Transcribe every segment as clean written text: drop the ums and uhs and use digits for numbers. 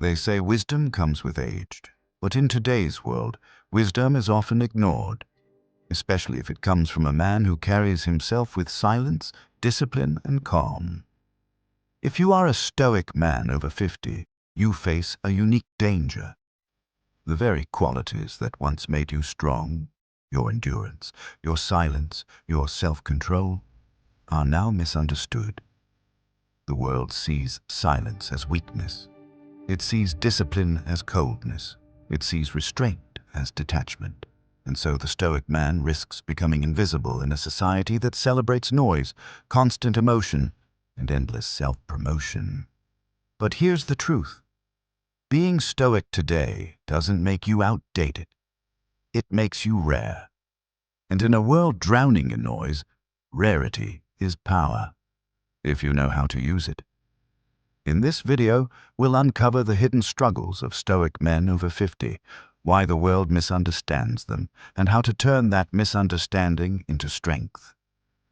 They say wisdom comes with age, but in today's world, wisdom is often ignored, especially if it comes from a man who carries himself with silence, discipline, and calm. If you are a stoic man over 50, you face a unique danger. The very qualities that once made you strong, your endurance, your silence, your self-control, are now misunderstood. The world sees silence as weakness. It sees discipline as coldness. It sees restraint as detachment. And so the stoic man risks becoming invisible in a society that celebrates noise, constant emotion, and endless self-promotion. But here's the truth. Being stoic today doesn't make you outdated. It makes you rare. And in a world drowning in noise, rarity is power, if you know how to use it. In this video, we'll uncover the hidden struggles of stoic men over 50, why the world misunderstands them, and how to turn that misunderstanding into strength.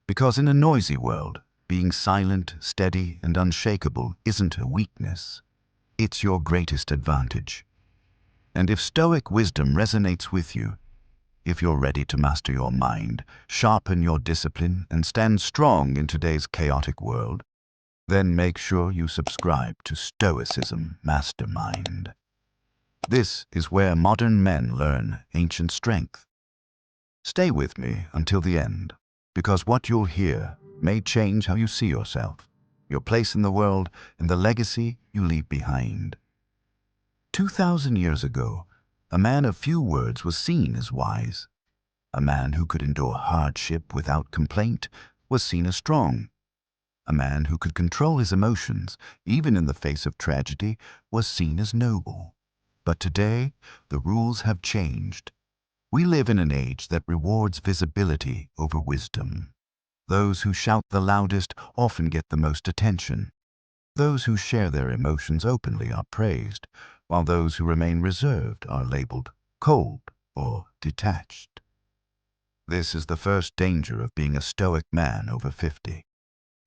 Because in a noisy world, being silent, steady, and unshakable isn't a weakness. It's your greatest advantage. And if stoic wisdom resonates with you, if you're ready to master your mind, sharpen your discipline, and stand strong in today's chaotic world, then make sure you subscribe to Stoicism Mastermind. This is where modern men learn ancient strength. Stay with me until the end, because what you'll hear may change how you see yourself, your place in the world, and the legacy you leave behind. 2,000 years ago, a man of few words was seen as wise. A man who could endure hardship without complaint was seen as strong. A man who could control his emotions, even in the face of tragedy, was seen as noble. But today, the rules have changed. We live in an age that rewards visibility over wisdom. Those who shout the loudest often get the most attention. Those who share their emotions openly are praised, while those who remain reserved are labeled cold or detached. This is the first danger of being a stoic man over 50.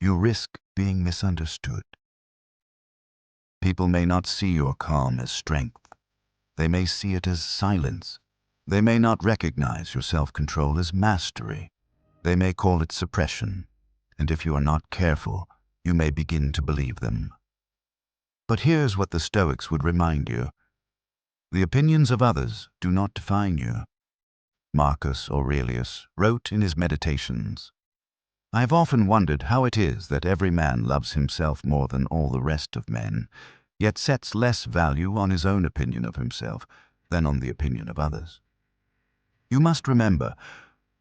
You risk being misunderstood. People may not see your calm as strength. They may see it as silence. They may not recognize your self-control as mastery. They may call it suppression. And if you are not careful, you may begin to believe them. But here's what the Stoics would remind you. The opinions of others do not define you. Marcus Aurelius wrote in his Meditations, "I have often wondered how it is that every man loves himself more than all the rest of men, yet sets less value on his own opinion of himself than on the opinion of others." You must remember,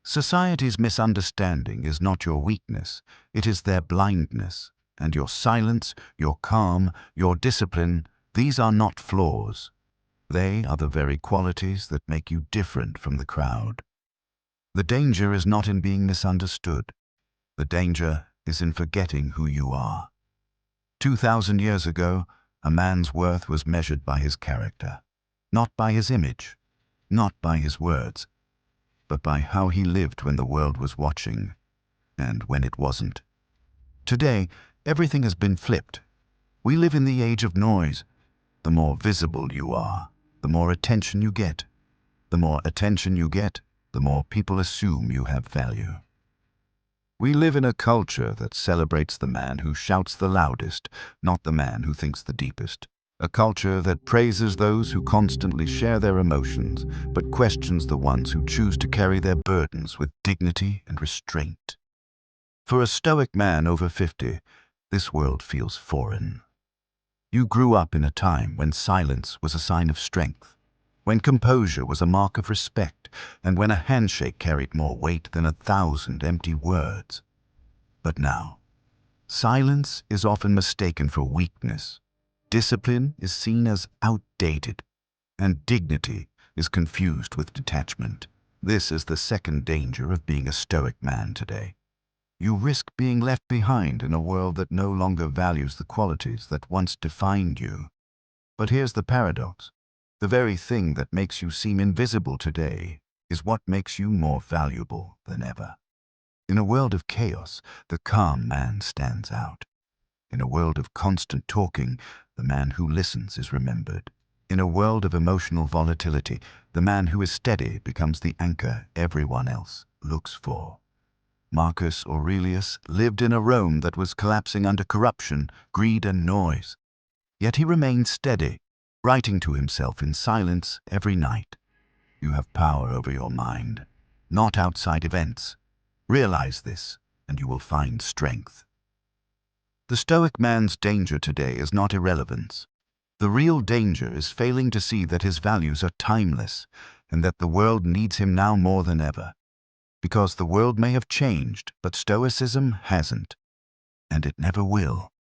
society's misunderstanding is not your weakness, it is their blindness. And your silence, your calm, your discipline, these are not flaws. They are the very qualities that make you different from the crowd. The danger is not in being misunderstood. The danger is in forgetting who you are. 2,000 years ago, a man's worth was measured by his character, not by his image, not by his words, but by how he lived when the world was watching and when it wasn't. Today, everything has been flipped. We live in the age of noise. The more visible you are, the more attention you get. The more attention you get, the more people assume you have value. We live in a culture that celebrates the man who shouts the loudest, not the man who thinks the deepest. A culture that praises those who constantly share their emotions, but questions the ones who choose to carry their burdens with dignity and restraint. For a stoic man over 50, this world feels foreign. You grew up in a time when silence was a sign of strength, when composure was a mark of respect, and when a handshake carried more weight than 1,000 empty words. But now, silence is often mistaken for weakness. Discipline is seen as outdated, and dignity is confused with detachment. This is the second danger of being a stoic man today. You risk being left behind in a world that no longer values the qualities that once defined you. But here's the paradox. The very thing that makes you seem invisible today is what makes you more valuable than ever. In a world of chaos, the calm man stands out. In a world of constant talking, the man who listens is remembered. In a world of emotional volatility, the man who is steady becomes the anchor everyone else looks for. Marcus Aurelius lived in a Rome that was collapsing under corruption, greed, and noise. Yet he remained steady, writing to himself in silence every night. You have power over your mind, not outside events. Realize this, and you will find strength. The Stoic man's danger today is not irrelevance. The real danger is failing to see that his values are timeless and that the world needs him now more than ever. Because the world may have changed, but Stoicism hasn't, and it never will.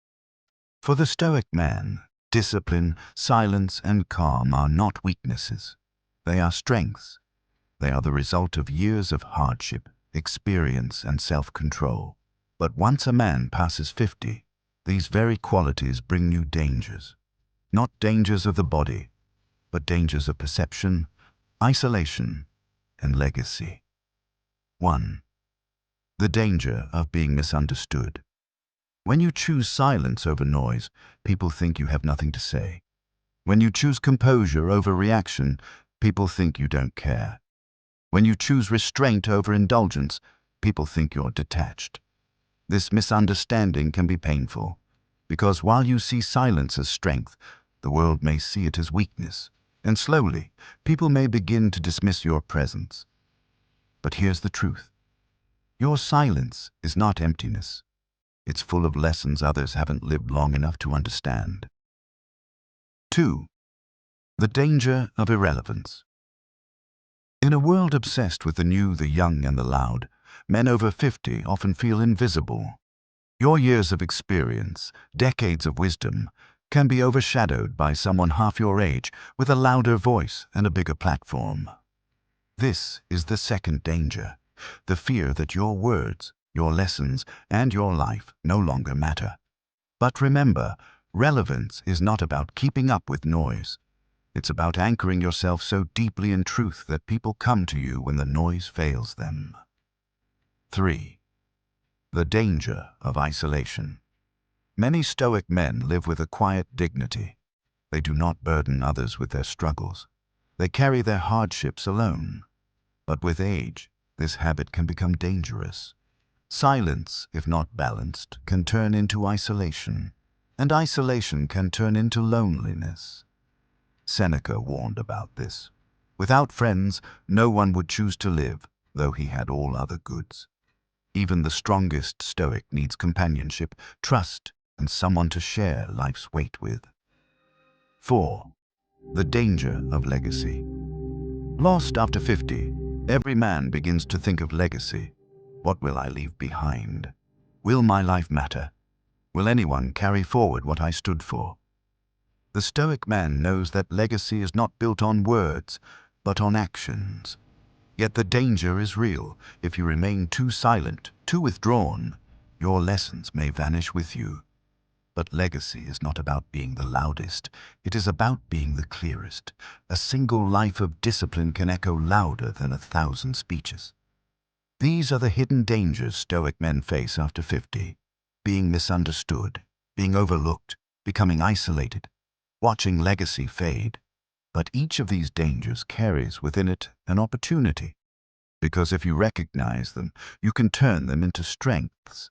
For the Stoic man, discipline, silence, and calm are not weaknesses. They are strengths. They are the result of years of hardship, experience, and self-control. But once a man passes 50, these very qualities bring new dangers. Not dangers of the body, but dangers of perception, isolation, and legacy. 1. The danger of being misunderstood. When you choose silence over noise, people think you have nothing to say. When you choose composure over reaction, people think you don't care. When you choose restraint over indulgence, people think you're detached. This misunderstanding can be painful, because while you see silence as strength, the world may see it as weakness, and slowly, people may begin to dismiss your presence. But here's the truth. Your silence is not emptiness. It's full of lessons others haven't lived long enough to understand. 2. The danger of irrelevance. In a world obsessed with the new, the young, and the loud, men over 50 often feel invisible. Your years of experience, decades of wisdom, can be overshadowed by someone half your age with a louder voice and a bigger platform. This is the second danger, the fear that your words, your lessons, and your life no longer matter. But remember, relevance is not about keeping up with noise. It's about anchoring yourself so deeply in truth that people come to you when the noise fails them. 3. The danger of isolation. Many Stoic men live with a quiet dignity. They do not burden others with their struggles. They carry their hardships alone. But with age, this habit can become dangerous. Silence, if not balanced, can turn into isolation, and isolation can turn into loneliness. Seneca warned about this. Without friends, no one would choose to live, though he had all other goods. Even the strongest Stoic needs companionship, trust, and someone to share life's weight with. 4. The danger of legacy. Lost after 50, every man begins to think of legacy. What will I leave behind? Will my life matter? Will anyone carry forward what I stood for? The Stoic man knows that legacy is not built on words, but on actions. Yet the danger is real. If you remain too silent, too withdrawn, your lessons may vanish with you. But legacy is not about being the loudest. It is about being the clearest. A single life of discipline can echo louder than 1,000 speeches. These are the hidden dangers Stoic men face after 50. Being misunderstood, being overlooked, becoming isolated, watching legacy fade. But each of these dangers carries within it an opportunity, because if you recognize them, you can turn them into strengths.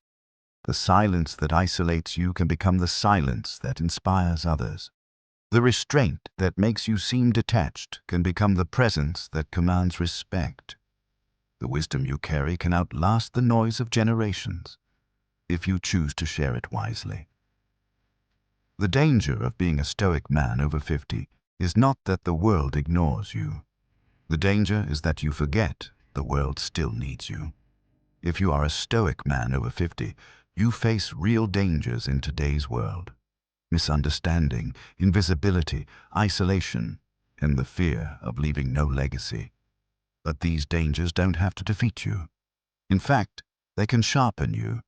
The silence that isolates you can become the silence that inspires others. The restraint that makes you seem detached can become the presence that commands respect. The wisdom you carry can outlast the noise of generations, if you choose to share it wisely. The danger of being a Stoic man over 50 is not that the world ignores you. The danger is that you forget the world still needs you. If you are a Stoic man over 50, you face real dangers in today's world. Misunderstanding, invisibility, isolation, and the fear of leaving no legacy. But these dangers don't have to defeat you. In fact, they can sharpen you.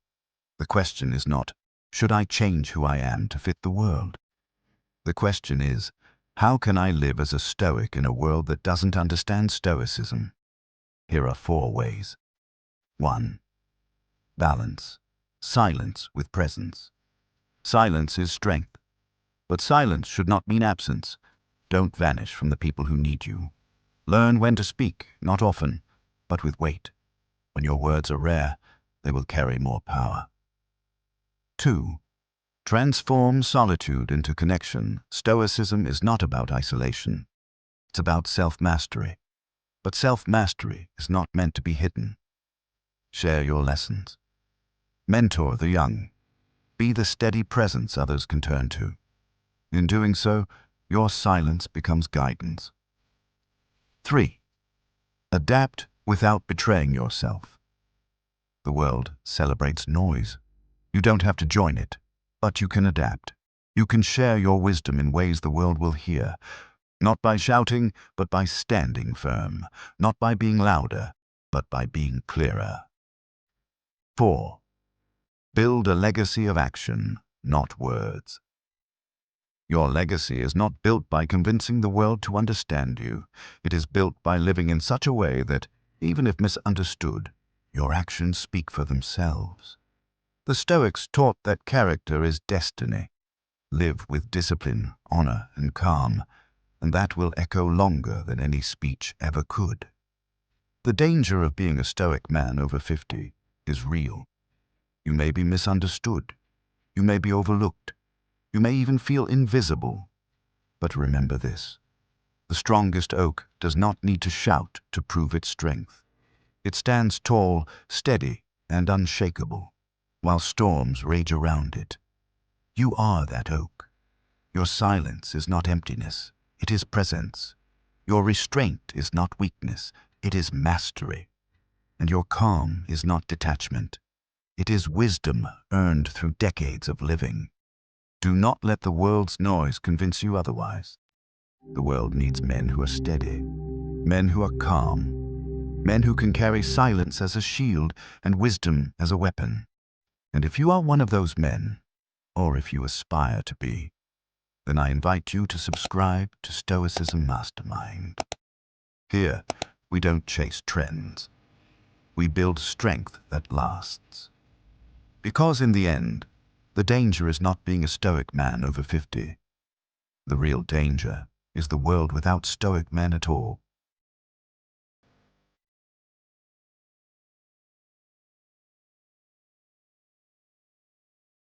The question is not, should I change who I am to fit the world? The question is, how can I live as a Stoic in a world that doesn't understand Stoicism? Here are 4 ways. 1. Balance. Silence with presence. Silence is strength, but silence should not mean absence. Don't vanish from the people who need you. Learn when to speak, not often, but with weight. When your words are rare, they will carry more power. 2. Transform solitude into connection. Stoicism is not about isolation. It's about self-mastery. But self-mastery is not meant to be hidden. Share your lessons. Mentor the young. Be the steady presence others can turn to. In doing so, your silence becomes guidance. 3. Adapt without betraying yourself. The world celebrates noise. You don't have to join it, but you can adapt. You can share your wisdom in ways the world will hear, not by shouting, but by standing firm, not by being louder, but by being clearer. 4. Build a legacy of action, not words. Your legacy is not built by convincing the world to understand you. It is built by living in such a way that, even if misunderstood, your actions speak for themselves. The Stoics taught that character is destiny. Live with discipline, honor, and calm, and that will echo longer than any speech ever could. The danger of being a Stoic man over 50 is real. You may be misunderstood. You may be overlooked. You may even feel invisible. But remember this: the strongest oak does not need to shout to prove its strength. It stands tall, steady, and unshakable, while storms rage around it. You are that oak. Your silence is not emptiness, it is presence. Your restraint is not weakness, it is mastery. And your calm is not detachment, it is wisdom earned through decades of living. Do not let the world's noise convince you otherwise. The world needs men who are steady, men who are calm, men who can carry silence as a shield and wisdom as a weapon. And if you are one of those men, or if you aspire to be, then I invite you to subscribe to Stoicism Mastermind. Here, we don't chase trends. We build strength that lasts. Because in the end, the danger is not being a Stoic man over 50. The real danger is the world without Stoic men at all.